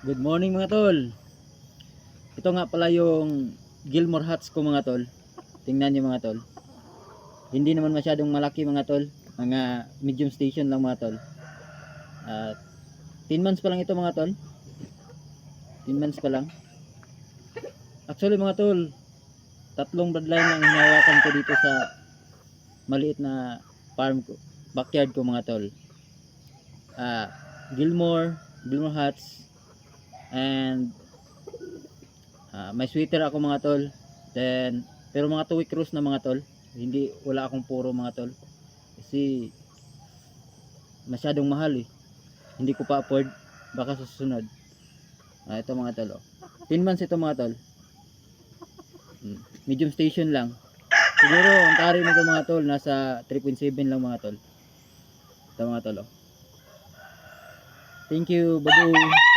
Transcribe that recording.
Good morning mga tol. Ito nga pala yung Gilmore Hats ko mga tol. Tingnan niyo mga tol. Hindi naman masyadong malaki mga tol. Mga medium station lang mga tol. At 10 months pa lang ito mga tol. 10 months pa lang. Actually mga tol, tatlong bloodline lang hinawakan ko dito sa maliit na farm ko, backyard ko mga tol. Gilmore Hats, and may sweater ako mga tol. Then pero mga 2 week cruise na mga tol. Hindi, wala akong puro mga tol. Kasi masyadong mahal eh. Hindi ko pa afford. Baka sa susunod. Ito mga tol. 10 months ito mga tol. Medium station lang. Siguro ang tari nito mga tol nasa 3.7 lang mga tol. Ito mga tol. Thank you. Bye-bye.